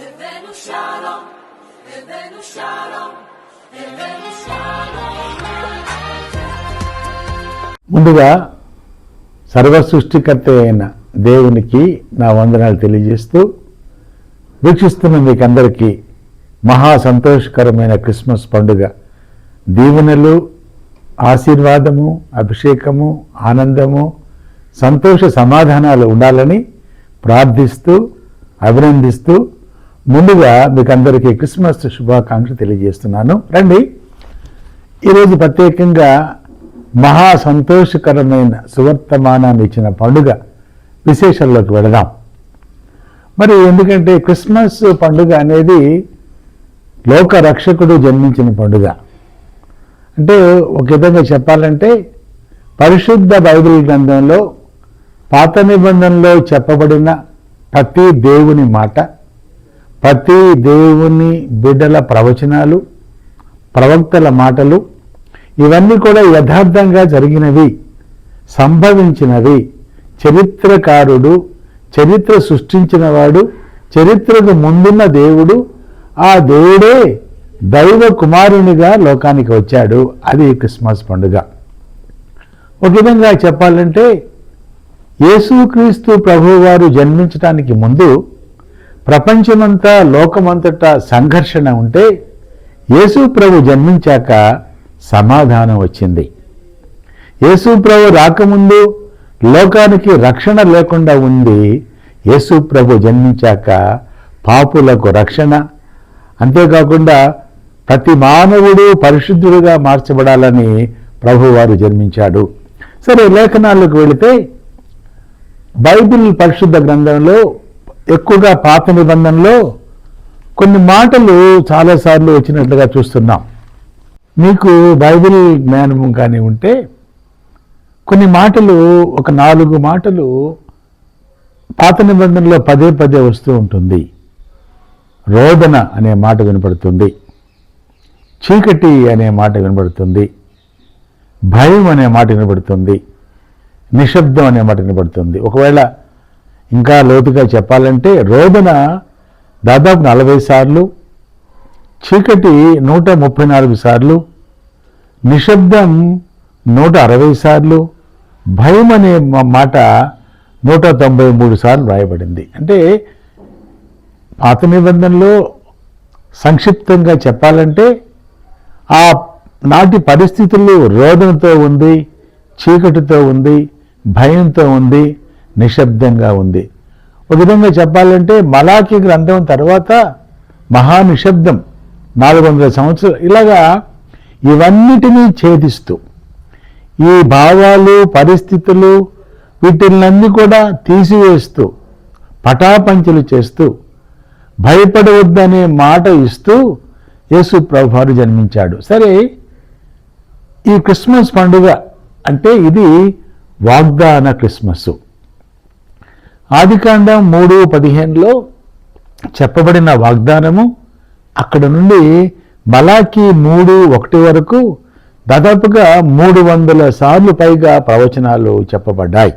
הבאנו שלום, הבאנו שלום, הבאנו שלום. ముందుగా సర్వ సృష్టికర్త అయిన దేవునికి నా వందనాలు తెలియజేస్తూ వీక్షిస్తున్న మీకందరికీ మహా సంతోషకరమైన క్రిస్మస్ పండుగ దీవెనలు, ఆశీర్వాదము, అభిషేకము, ఆనందము, సంతోష సమాధానాలు ఉండాలని ప్రార్థిస్తూ అభినందిస్తూ ముందుగా మీకందరికీ క్రిస్మస్ శుభాకాంక్షలు తెలియజేస్తున్నాను. రండి, ఈరోజు ప్రత్యేకంగా మహా సంతోషకరమైన సువర్తమానాన్ని ఇచ్చిన పండుగ విశేషాల్లోకి వెళదాం. మరి ఎందుకంటే క్రిస్మస్ పండుగ అనేది లోక రక్షకుడు జన్మించిన పండుగ. అంటే ఒక విధంగా చెప్పాలంటే పరిశుద్ధ బైబిల్ గ్రంథంలో పాత నిబంధనలో చెప్పబడిన ప్రతి దేవుని మాట, ప్రతి దేవుని బిడ్డల ప్రవచనాలు, ప్రవక్తల మాటలు ఇవన్నీ కూడా యథార్థంగా జరిగినవి, సంభవించినవి. చరిత్రకారుడు, చరిత్ర సృష్టించినవాడు, చరిత్రకు ముందున్న దేవుడు, ఆ దేవుడే దైవ కుమారునిగా లోకానికి వచ్చాడు. అది క్రిస్మస్ పండుగ. ఒక విధంగా చెప్పాలంటే యేసుక్రీస్తు ప్రభువారు జన్మించడానికి ముందు ప్రపంచమంతా లోకమంతటా సంఘర్షణ ఉంటే యేసు ప్రభు జన్మించాక సమాధానం వచ్చింది. యేసు ప్రభు రాకముందు లోకానికి రక్షణ లేకుండా ఉంది. యేసు ప్రభు జన్మించాక పాపులకు రక్షణ, అంతేకాకుండా ప్రతి మానవుడు పరిశుద్ధుడిగా మార్చబడాలని ప్రభువారు జన్మించాడు. సరే, లేఖనాలకు వెళితే బైబిల్ పరిశుద్ధ గ్రంథంలో ఎక్కువగా పాత నిబంధనలో కొన్ని మాటలు చాలాసార్లు వచ్చినట్లుగా చూస్తున్నాం. మీకు బైబిల్ జ్ఞానం కానీ ఉంటే కొన్ని మాటలు, ఒక 4 మాటలు పాత నిబంధనలో పదే పదే వస్తూ ఉంటుంది. రోదన అనే మాట వినపడుతుంది, చీకటి అనే మాట వినపడుతుంది, భయం అనే మాట వినపడుతుంది, నిశ్శబ్దం అనే మాట వినపడుతుంది. ఒకవేళ ఇంకా లోతుగా చెప్పాలంటే రోదన దాదాపు 40 సార్లు, చీకటి 134 సార్లు, నిశ్శబ్దం 160 సార్లు, భయం అనే మాట 193 సార్లు రాయబడింది. అంటే పాత నిబంధనలో సంక్షిప్తంగా చెప్పాలంటే ఆ నాటి పరిస్థితులు రోదనతో ఉంది, చీకటితో ఉంది, భయంతో ఉంది, నిశ్శబ్దంగా ఉంది. ఒక విధంగా చెప్పాలంటే మలాకి గ్రంథం తర్వాత మహానిశ్శబ్దం 400 సంవత్సరాలు. ఇలాగా ఇవన్నిటినీ ఛేదిస్తూ ఈ భావాలు, పరిస్థితులు వీటిని కూడా తీసివేస్తూ పటాపంచలు చేస్తూ భయపడవద్దనే మాట ఇస్తూ యేసు ప్రభువారు జన్మించాడు. సరే, ఈ క్రిస్మస్ పండుగ అంటే ఇది వాగ్దాన క్రిస్మస్. ఆదికాండం 3:15లో చెప్పబడిన వాగ్దానము అక్కడ నుండి మలాకి 3:1 వరకు దాదాపుగా 300 సార్లు పైగా ప్రవచనాలు చెప్పబడ్డాయి.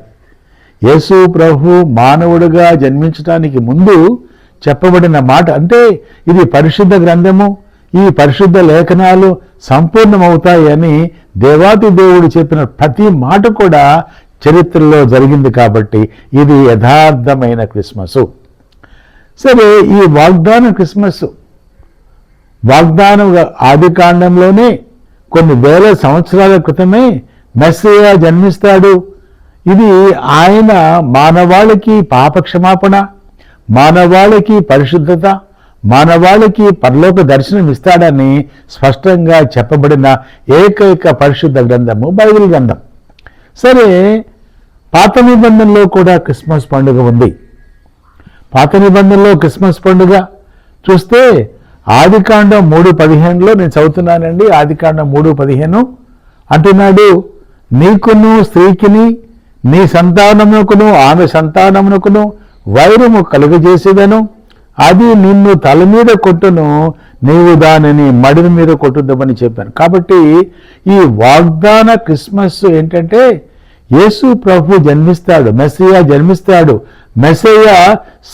యేసు ప్రభు మానవుడిగా జన్మించడానికి ముందు చెప్పబడిన మాట. అంటే ఇది పరిశుద్ధ గ్రంథము, ఈ పరిశుద్ధ లేఖనాలు సంపూర్ణమవుతాయని దేవాతి దేవుడు చెప్పిన ప్రతి మాట కూడా చరిత్రలో జరిగింది. కాబట్టి ఇది యథార్థమైన క్రిస్మస్. సరే, ఈ వాగ్దాన క్రిస్మస్ వాగ్దానం ఆదికాండంలోనే కొన్ని వేల సంవత్సరాల క్రితమే మెస్సయ్య జన్మిస్తాడు. ఇది ఆయన మానవాళికి పాపక్షమాపణ, మానవాళికి పరిశుద్ధత, మానవాళికి పరలోక దర్శనం ఇస్తాడని స్పష్టంగా చెప్పబడిన ఏకైక పరిశుద్ధ గ్రంథము బైబిల్ గ్రంథం. సరే, పాత నిబంధనలో కూడా క్రిస్మస్ పండుగ ఉంది. పాత నిబంధనలో క్రిస్మస్ పండుగ చూస్తే ఆదికాండం 3:15లో నేను చదువుతున్నానండి. ఆదికాండం 3:15 అంటున్నాడు, నీకును స్త్రీకిని నీ సంతానమునకును ఆమె సంతానమునకును వైరము కలుగజేసేదను, అది నిన్ను తల మీద కొట్టును, నీవు దానిని మడిని మీద కొట్టుద్దామని చెప్పాను. కాబట్టి ఈ వాగ్దాన క్రిస్మస్ ఏంటంటే యేసు ప్రభు జన్మిస్తాడు, మెస్సయ్య జన్మిస్తాడు. మెస్సయ్య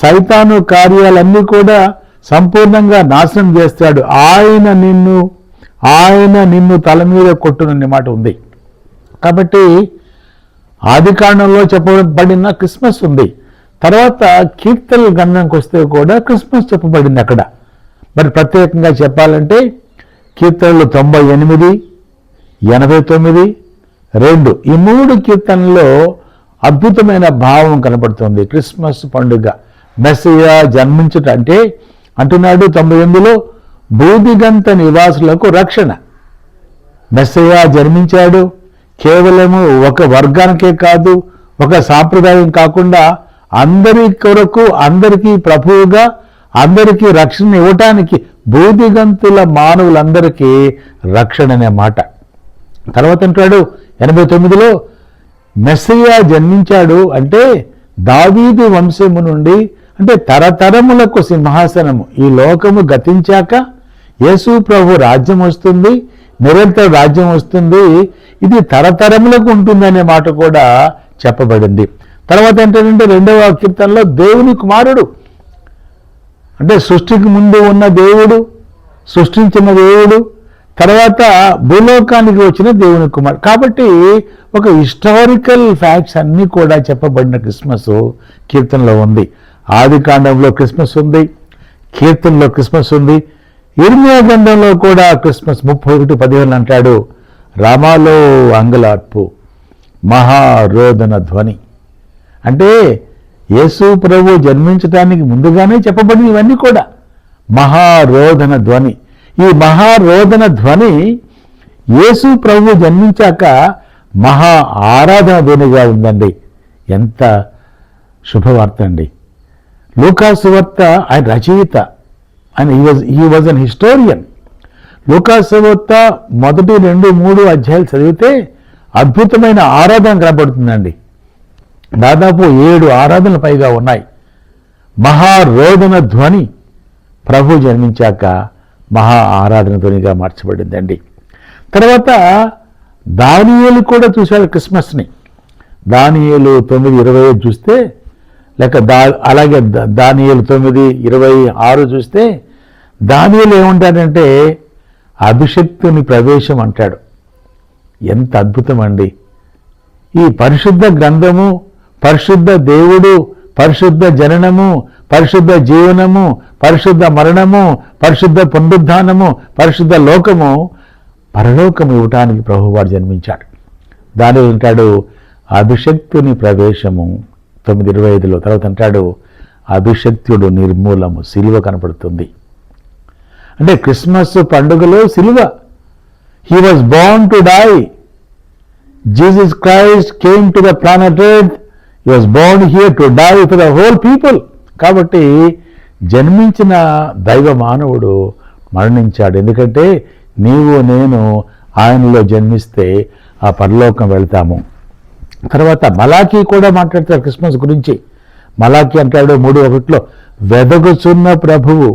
సైతాను కార్యాలన్నీ కూడా సంపూర్ణంగా నాశనం చేస్తాడు. ఆయన నిన్ను తల మీద కొట్టుననే మాట ఉంది. కాబట్టి ఆది కాండంలో చెప్పబడిన క్రిస్మస్ ఉంది. తర్వాత కీర్తనల గ్రంథంకి వస్తే కూడా క్రిస్మస్ చెప్పబడింది అక్కడ. మరి ప్రత్యేకంగా చెప్పాలంటే కీర్తనలు 98, 89, 2 ఈ 3 కీర్తనల్లో అద్భుతమైన భావం కనబడుతుంది. క్రిస్మస్ పండుగ మెస్సియా జన్మించుట అంటే అంటున్నాడు 98లో బూదిగంత నివాసులకు రక్షణ. మెస్సియా జన్మించాడు. కేవలము ఒక వర్గానికే కాదు, ఒక సాంప్రదాయం కాకుండా అందరి కొరకు, అందరికీ ప్రభువుగా, అందరికీ రక్షణ ఇవ్వటానికి బూదిగంతుల మానవులందరికీ రక్షణ అనే మాట. తర్వాత అంటాడు 89లో మెస్సియా జన్మించాడు అంటే దావీదు వంశము నుండి, అంటే తరతరములకు సింహాసనము. ఈ లోకము గతించాక యేసు ప్రభు రాజ్యం వస్తుంది, నిరంతర రాజ్యం వస్తుంది. ఇది తరతరములకు ఉంటుందనే మాట కూడా చెప్పబడింది. తర్వాత ఏంటంటే 2వ కీర్తనలో దేవుని కుమారుడు అంటే సృష్టికి ముందు ఉన్న దేవుడు, సృష్టించిన దేవుడు, తర్వాత భూలోకానికి వచ్చిన దేవుని కుమారుడు. కాబట్టి ఒక హిస్టారికల్ ఫ్యాక్ట్స్ అన్నీ కూడా చెప్పబడిన క్రిస్మస్ కీర్తనలో ఉంది. ఆది కాండంలో క్రిస్మస్ ఉంది, కీర్తనలో క్రిస్మస్ ఉంది. ఇర్మియా గ్రంథంలో కూడా క్రిస్మస్ 31:15 అంటాడు, రామాలో అంగలార్పు మహారోదన ధ్వని. అంటే యేసు ప్రభు జన్మించడానికి ముందుగానే చెప్పబడిన ఇవన్నీ కూడా మహారోదన ధ్వని. ఈ మహారోదన ధ్వని యేసు ప్రభు జన్మించాక మహా ఆరాధన ధ్వనిగా ఉందండి. ఎంత శుభవార్త అండి. లూకాసు వార్త ఆయన రచయిత, ఆయన హీ వాజ్ అన్ హిస్టోరియన్. లూకాసు వార్త 1, 2, 3 అధ్యాయాలు చదివితే అద్భుతమైన ఆరాధన కనబడుతుందండి. దాదాపు 7 ఆరాధనలు పైగా ఉన్నాయి. మహారోదన ధ్వని ప్రభు జన్మించాక మహా ఆరాధన ధ్వనిగా మార్చబడిందండి. తర్వాత దానియేలు కూడా చూశాడు క్రిస్మస్ని. దానియేలు 9:25 చూస్తే, లేక అలాగే దానియేలు 9:26 చూస్తే దానియేలు ఏమంటాడంటే అభిషక్తుని ప్రవేశం అంటాడు. ఎంత అద్భుతం అండి. ఈ పరిశుద్ధ గ్రంథము, పరిశుద్ధ దేవుడు, పరిశుద్ధ జననము, పరిశుద్ధ జీవనము, పరిశుద్ధ మరణము, పరిశుద్ధ పునరుద్ధానము, పరిశుద్ధ లోకము, పరలోకము ఇవ్వటానికి ప్రభువాడు జన్మించాడు. దాని అంటాడు అభిషక్తుని ప్రవేశము 9:25లో. తర్వాత అంటాడు అభిషక్తుడు నిర్మూలము, సిలువ కనపడుతుంది. అంటే క్రిస్మస్ పండుగలో సిలువ. He was born to die. Jesus Christ came to the planet Earth. He was born here to die for the whole people. కాబట్టి జన్మించిన దైవ మానవుడు మరణించాడు. ఎందుకంటే నీవు నేను ఆయనలో జన్మిస్తే ఆ పరలోకం వెళ్తాము. తర్వాత మలాకీ కూడా మాట్లాడతారు క్రిస్మస్ గురించి. మలాకీ అంటాడు 3:1 వెదగుచున్న ప్రభువు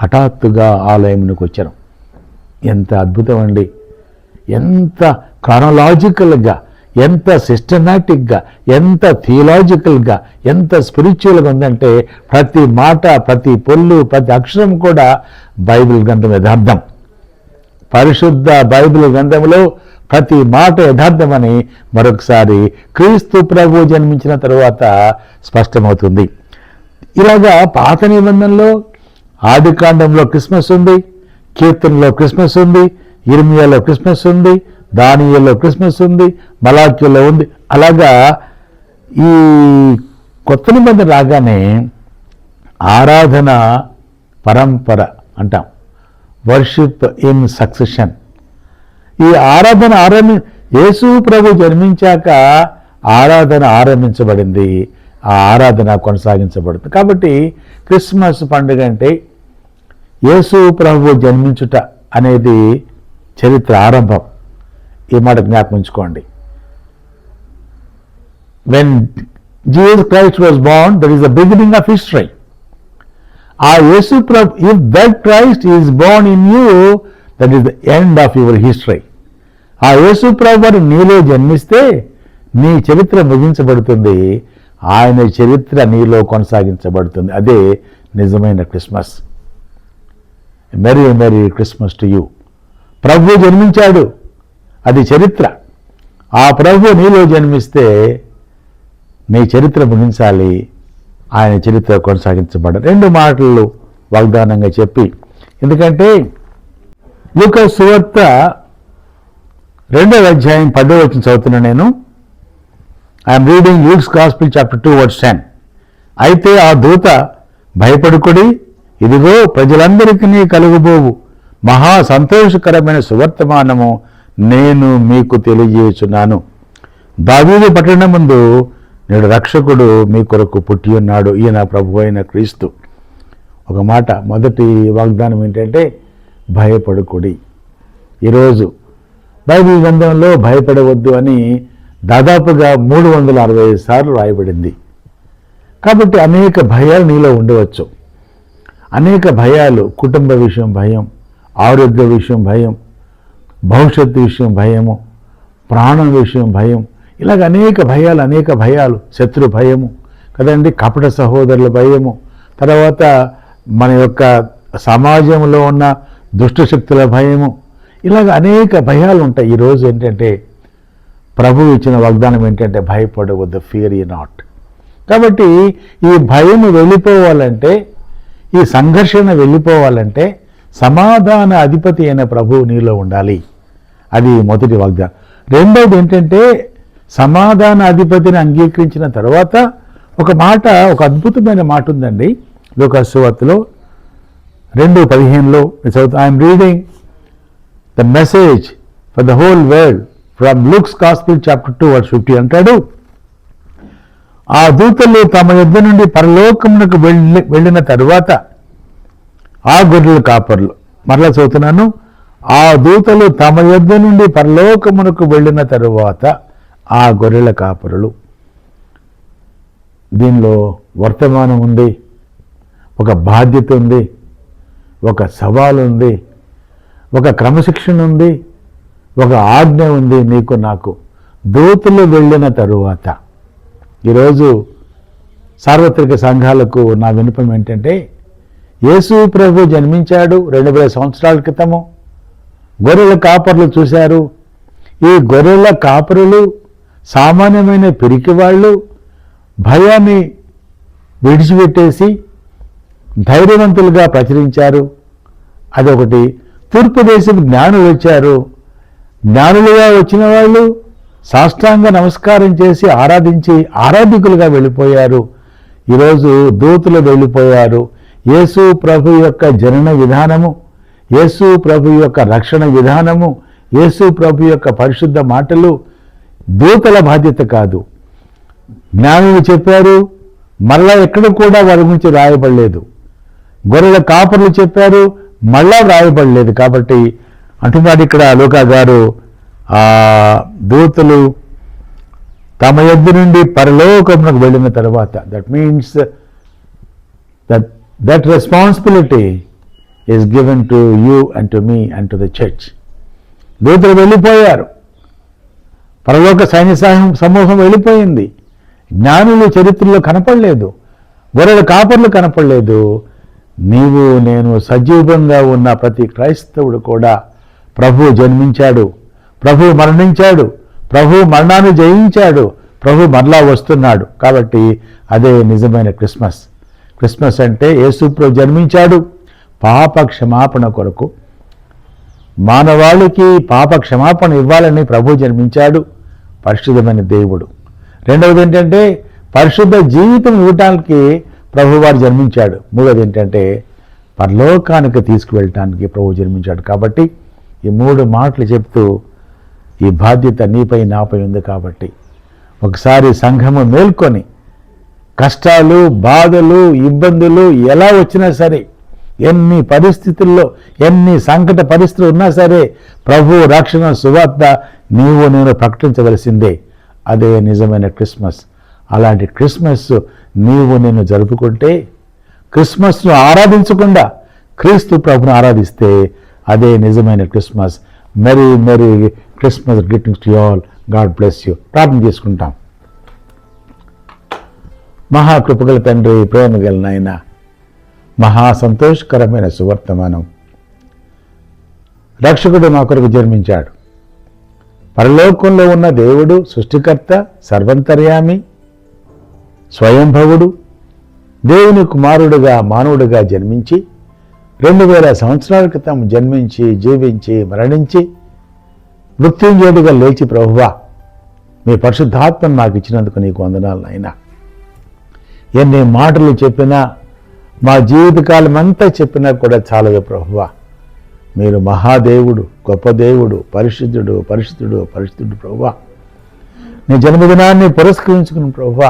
హఠాత్తుగా ఆలయంలోకి వచ్చారు. ఎంత అద్భుతం అండి. ఎంత క్రానలాజికల్గా, ఎంత సిస్టమాటిక్గా, ఎంత థియలాజికల్గా, ఎంత స్పిరిచువల్గా ఉందంటే ప్రతి మాట, ప్రతి పొల్లు, ప్రతి అక్షరం కూడా బైబిల్ గ్రంథం యథార్థం. పరిశుద్ధ బైబిల్ గ్రంథంలో ప్రతి మాట యథార్థమని మరొకసారి క్రీస్తు ప్రభు జన్మించిన తరువాత స్పష్టమవుతుంది. ఇలాగా పాత నిబంధనలో ఆది కాండంలో క్రిస్మస్ ఉంది, కీర్తనలో క్రిస్మస్ ఉంది, ఇర్మియాలో క్రిస్మస్ ఉంది, దానియేలులో క్రిస్మస్ ఉంది, మలాకీలో ఉంది. అలాగా ఈ కొత్త నిబంధన రాగానే ఆరాధన పరంపర అంటాం, వర్షిప్ ఇన్ సక్సెషన్. ఈ ఆరాధన యేసు ప్రభు జన్మించాక ఆరాధన ఆరంభించబడింది, ఆ ఆరాధన కొనసాగించబడుతుంది. కాబట్టి క్రిస్మస్ పండుగ అంటే యేసు ప్రభు జన్మించుట అనేది చరిత్ర ఆరంభం. ఈ మాట జ్ఞాపకం ఉంచుకోండి. When Jesus Christ was born, that is the beginning of history. ఆ యేసు ప్రభు, if that Christ is born in you, that is the end of your history. ఆ యేసు ప్రభు నీలో జన్మిస్తే నీ చరిత్ర ముగించబడుతుంది, ఆయన చరిత్ర నీలో కొనసాగించబడుతుంది. అదే నిజమైన Christmas. Merry merry Christmas to you. ప్రభు జన్మించాడు, అది చరిత్ర. ఆ ప్రభు నీలో జన్మిస్తే నీ చరిత్ర ముగించాలి, ఆయన చరిత్ర కొనసాగించబడ. 2 మాటలు వాగ్దానంగా చెప్పి, ఎందుకంటే లూకా సువార్త 2వ అధ్యాయం 10వ వచనం చదువుతున్నా నేను. I'm reading Luke's gospel chapter 2 verse 10. అయితే ఆ దూత, భయపడుకుడి, ఇదిగో ప్రజలందరికీ కలుగుబోవు మహా సంతోషకరమైన సువర్తమానము నేను మీకు తెలియజేయుచున్నాను. దావీదు పట్టణం ముందు నేడు రక్షకుడు మీ కొరకు పుట్టి ఉన్నాడు, ఈయన ప్రభు అయిన క్రీస్తు. ఒక మాట, మొదటి వాగ్దానం ఏంటంటే భయపడుకుడి. ఈరోజు బైబిల్ గ్రంథంలో భయపడవద్దు అని దాదాపుగా 365 సార్లు రాయబడింది. కాబట్టి అనేక భయాలు నీలో ఉండవచ్చు. అనేక భయాలు, కుటుంబ విషయం భయం, ఆరోగ్య విషయం భయం, భవిష్యత్తు విషయం భయము, ప్రాణం విషయం భయం, ఇలాగ అనేక భయాలు, శత్రు భయము కదండి, కపట సహోదరుల భయము, తర్వాత మన యొక్క సమాజంలో ఉన్న దుష్టశక్తుల భయము, ఇలాగ అనేక భయాలు ఉంటాయి. ఈరోజు ఏంటంటే ప్రభువు ఇచ్చిన వాగ్దానం ఏంటంటే భయపడవద్దు, ఫియర్ యు నాట్. కాబట్టి ఈ భయము వెళ్ళిపోవాలంటే, ఈ సంఘర్షణ వెళ్ళిపోవాలంటే సమాధాన అధిపతి అయిన ప్రభువు నీలో ఉండాలి. అది మొదటి వాగ్దానం. రెండవది ఏంటంటే సమాధాన అధిపతిని అంగీకరించిన తర్వాత ఒక మాట, ఒక అద్భుతమైన మాట ఉందండి లూకా సువార్తలో 2:15లో. I'm reading the message for the whole world from Luke's gospel chapter 2 verse 50 అంటాడు, ఆ దూతలు తమ యొద్ద నుండి పరలోకమునకు వెళ్ళిన తరువాత ఆ గొర్రెల కాపర్లు, మరలా చదువుతున్నాను, ఆ దూతలు తమ యొద్ద నుండి పరలోకమునకు వెళ్ళిన తరువాత ఆ గొర్రెల కాపరులు. దీనిలో వర్తమానం ఉంది, ఒక బాధ్యత ఉంది, ఒక సవాలు ఉంది, ఒక క్రమశిక్షణ ఉంది, ఒక ఆజ్ఞ ఉంది నీకు నాకు. దూతలు వెళ్ళిన తరువాత. ఈరోజు సార్వత్రిక సంఘాలకు నా విన్నపం ఏంటంటే, యేసు ప్రభు జన్మించాడు 2000 సంవత్సరాల క్రితము. గొర్రెల కాపర్లు చూశారు. ఈ గొర్రెల కాపరులు సామాన్యమైన పిరికి వాళ్ళు భయాన్ని విడిచిపెట్టేసి ధైర్యవంతులుగా ప్రచురించారు. అదొకటి. తూర్పు దేశం జ్ఞానులు వచ్చారు. జ్ఞానులుగా వచ్చిన వాళ్ళు సాష్టాంగ నమస్కారం చేసి ఆరాధించి ఆరాధికులుగా వెళ్ళిపోయారు. ఈరోజు దూతలు వెళ్ళిపోయారు. యేసు ప్రభు యొక్క జనన విధానము, యేసు ప్రభు యొక్క రక్షణ విధానము, యేసు ప్రభు యొక్క పరిశుద్ధ మాటలు దూతల బాధ్యత కాదు. జ్ఞానులు చెప్పారు, మళ్ళా ఎక్కడ కూడా వారి గురించి రాయబడలేదు. గొర్రెల కాపర్లు చెప్పారు, మళ్ళా రాయబడలేదు. కాబట్టి అంటున్నాడు ఇక్కడ లూకా గారు, ఆ దూతలు తమ యొద్ద నుండి పరలోకమునకు వెళ్ళిన తర్వాత, that means that responsibility is given to you and to me and to the church. దూతలు వెళ్ళిపోయారు, పరలోక సైన్య సమూహం వెళ్ళిపోయింది. జ్ఞానులు చరిత్రలో కనపడలేదు, గొర్రెల కాపర్లు కనపడలేదు. నీవు నేను సజీవంగా ఉన్న ప్రతి క్రైస్తవుడు కూడా ప్రభు జన్మించాడు, ప్రభు మరణించాడు, ప్రభు మరణాన్ని జయించాడు, ప్రభు మరలా వస్తున్నాడు. కాబట్టి అదే నిజమైన క్రిస్మస్. క్రిస్మస్ అంటే యేసు ప్రభు జన్మించాడు పాప క్షమాపణ కొరకు. మానవాళికి పాప క్షమాపణ ఇవ్వాలని ప్రభు జన్మించాడు, పరిశుద్ధమైన దేవుడు. రెండవది ఏంటంటే పరిశుద్ధ జీవితం ఇవ్వటానికి ప్రభువారు జన్మించాడు. మూడవది ఏంటంటే పరలోకానికి తీసుకువెళ్ళటానికి ప్రభు జన్మించాడు. కాబట్టి ఈ 3 మాటలు చెప్తూ ఈ బాధ్యత నీపై నాపై ఉంది. కాబట్టి ఒకసారి సంఘము మేల్కొని కష్టాలు, బాధలు, ఇబ్బందులు ఎలా వచ్చినా సరే, ఎన్ని పరిస్థితుల్లో, ఎన్ని సంకట పరిస్థితులు ఉన్నా సరే ప్రభు రక్షణ సువార్త నీవు నేను ప్రకటించవలసిందే. అదే నిజమైన క్రిస్మస్. అలాంటి క్రిస్మస్ నీవు నేను జరుపుకుంటే, క్రిస్మస్ను ఆరాధించకుండా క్రీస్తు ప్రభును ఆరాధిస్తే అదే నిజమైన Christmas. Merry merry Christmas greetings to all. God bless you. ప్రార్థన చేసుకుంటాం. మహాకృపగల తండ్రి, ప్రేమ గల నాయన, మహా సంతోషకరమైన సువర్తమానం రక్షకుడు మా కొరకు జన్మించాడు. పరలోకంలో ఉన్న దేవుడు, సృష్టికర్త, సర్వంతర్యామి, స్వయంభవుడు, దేవుని కుమారుడుగా మానవుడిగా జన్మించి 2000 సంవత్సరాల క్రితం జన్మించి, జీవించి, మరణించి, మృత్యుంజయుడిగా లేచి, ప్రభువా మీ పరిశుద్ధాత్మను నాకు ఇచ్చినందుకు నీకు వందనాలు నాయనా. ఎన్ని మాటలు చెప్పినా, మా జీవితకాలం అంతా చెప్పినా కూడా చాలదు ప్రభువా. మీరు మహాదేవుడు, గొప్ప దేవుడు, పరిశుద్ధుడు, పరిశుద్ధుడు, పరిశుద్ధుడు ప్రభువా. నీ జన్మదినాన్ని పురస్కరించుకుని ప్రభువా,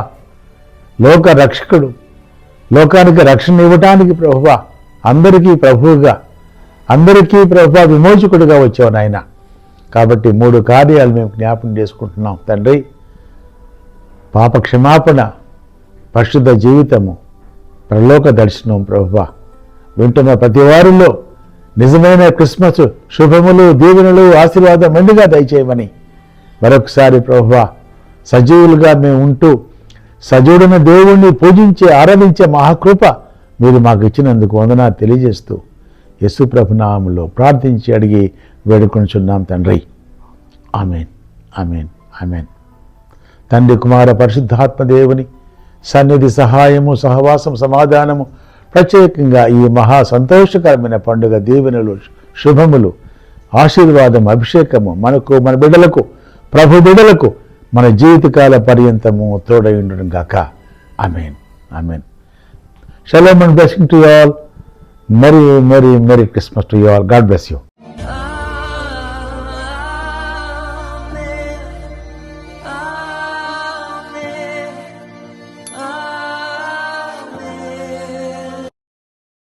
లోక రక్షకుడు, లోకానికి రక్షణ ఇవ్వటానికి ప్రభువా, అందరికీ ప్రభువుగా, అందరికీ ప్రభువా విమోచకుడిగా వచ్చావు నాయన. కాబట్టి 3 కార్యాలు మేము జ్ఞాపకం చేసుకుంటున్నాం తండ్రి. పాప క్షమాపణ, పరిశుద్ధ జీవితము, పరలోక దర్శనం ప్రభువా. వింటున్న ప్రతి వారిలో నిజమైన క్రిస్మస్ శుభములు, దీవెనలు, ఆశీర్వాదం మెండుగా దయచేయమని మరొకసారి ప్రభువా సజీవులుగా మేము ఉంటూ సజీవుడైన దేవుణ్ణి పూజించే, ఆరాధించే మహాకృప మీరు మాకు ఇచ్చినందుకు వందనాలు తెలియజేస్తూ యేసు ప్రభు నామములో ప్రార్థించి అడిగి వేడుకొనుచున్నాం తండ్రి. ఆమేన్, ఆమేన్, ఆమేన్. తండ్రి, కుమార, పరిశుద్ధాత్మ దేవుని సన్నిధి, సహాయము, సహవాసం, సమాధానము, ప్రత్యేకంగా ఈ మహా సంతోషకరమైన పండుగ దీవెనలు, శుభములు, ఆశీర్వాదం, అభిషేకము మనకు, మన బిడ్డలకు, ప్రభు బిడ్డలకు మన జీవితకాల పర్యంతము తోడై ఉండడం గాక. ఆమేన్, ఆమేన్. Shalom and blessing to you all. Merry Christmas to you all. God bless you.